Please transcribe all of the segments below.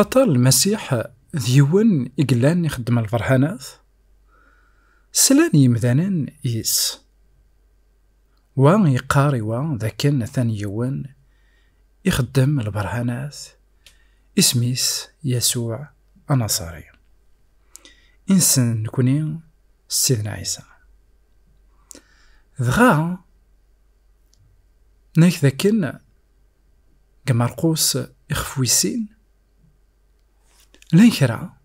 خاطر المسيح ديون إقلان يخدم الفرحانات سلان يمذانن يس وان يقاري وان ذاكن ثاني يوان يخدم البرهانات اسميس يسوع النصاري إنسان نكوني سيدنا عيسى ذغا ناك ذاكن كمرقوس إخفويسين لين كرا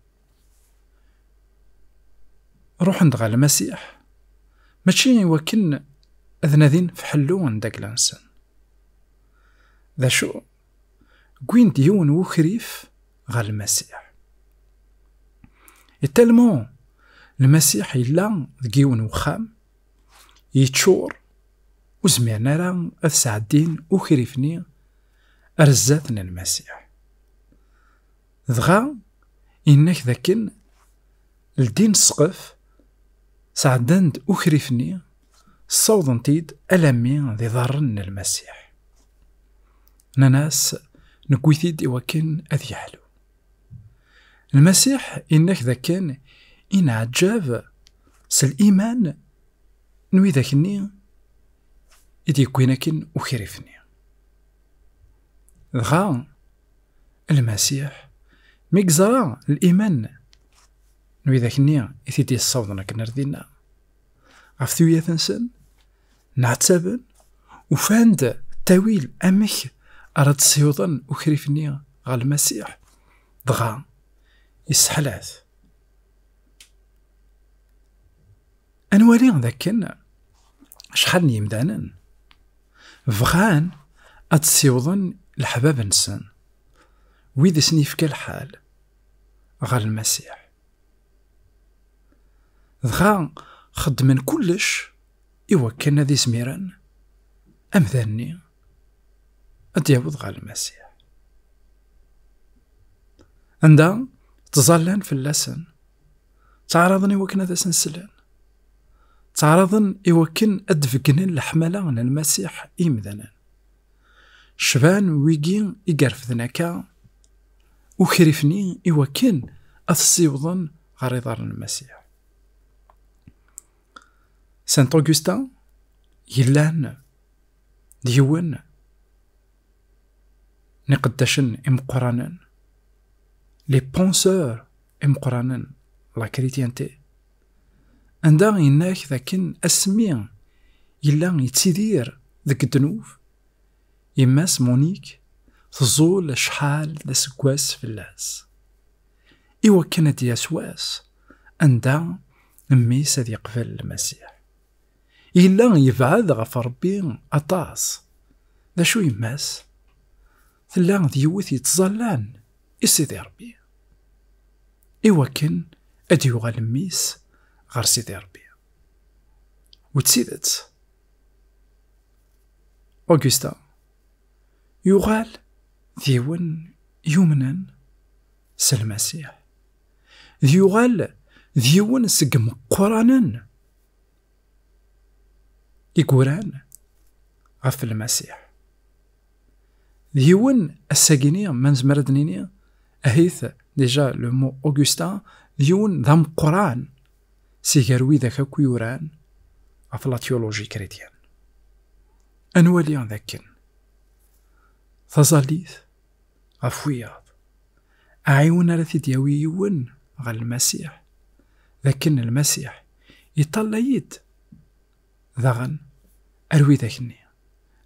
روح ندغى المسيح ماشي وكن أذنذين فحلون داك الانسان ذا شو كوين ديون وخريف غا المسيح التالمون المسيح إلا ديون وخام يتشور وزميرنا راه أثسعدين وخريفني أرزاتنا المسيح ذغا إنك ذاكن الدين السقف سعدند أخرفني صوضن تيد ألمي ذي ضرن المسيح ناس نكويثيد إوكن أذي حلو المسيح إنك ذاكن إن عجاب سالإيمان نوي ذاكني إذ يكوينكن أخرفني ذغا المسيح ميكزرا الإيمان نوي ذاكني إثيدي الصوضنا كنردينا غفتوية تنسن نعتبن وفاند تاويل أمك أراد سيوضا وخريفني غا المسيح ضغا يسحلات أنوالي ذاكن شحال يمدانن فغان أتسيوضا الحباب نسن ويد سنيفك الحال غا المسيح ذغا خدمن كلش إوكن ذي سميران أمذاني أدياوض غا المسيح عندها تظلان في اللسان تعرضن إوكن ذا سنسلان تعرضن إوكن أدفقنن الحملة عن المسيح إمذانا شبان ويجين إقرف ذنكا وخرفني إوكن أثسيوضن غريضار المسيح سانت أوغسطين يلان ديون نقداشن إمقرانن لي بونسور إمقرانن لا كريتيانتي عندها إناك ذاكن أسمي يلان يتسيدير ذاك الدنوف يماس مونيك تزول شحال ذا سكواس في اللاس إوا كانت يسواس عندها ميس هذ يقبل المسيح إلا يبعد غف ربي أطاس ذا شو يماس ثلا ديوث يتظلان إسيدي ربي إوا كان أديو غالميس غار سيدي ربي وتسيدت أوغسطين يغال ديون يمنن سالمسيح يغال ديون سقم قرانن يقوران غف المسيح ديون الساقيني من زمردنيني أهيث ديجا لو مو أوغسطين ديون ذم قران سيغاروي ذاك كيوران غف لا تيولوجي كريتيان أنوالي ذاكن تظليث غف وياض أعيون رثي دياوي يون غا المسيح ذاكن المسيح يطلع يد ذاغن أروي ذاكني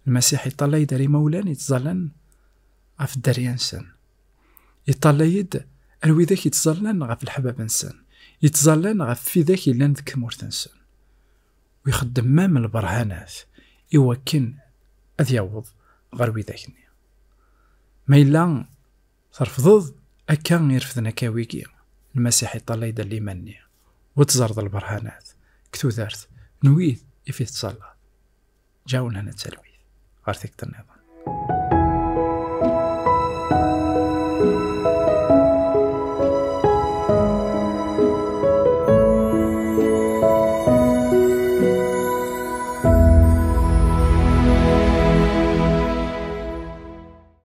المسيح يطلع يداري مولان يتظلن غف الدريان سن يطلع يد أروي ذاك يتظلن غف الحباب نسن يتظلن غف في ذاك يلان ذك مورتنسن ويخدم مام البرهانات يوكن أذ يوض غروي ذاكني ما إلا ترفضض أكان يرفضنا كاويكي المسيح يطلع يد اللي مني وتزرد البرهانات كتو ذارت نويذ يفي تصلى جاونا نتسلويذ غارثك النظام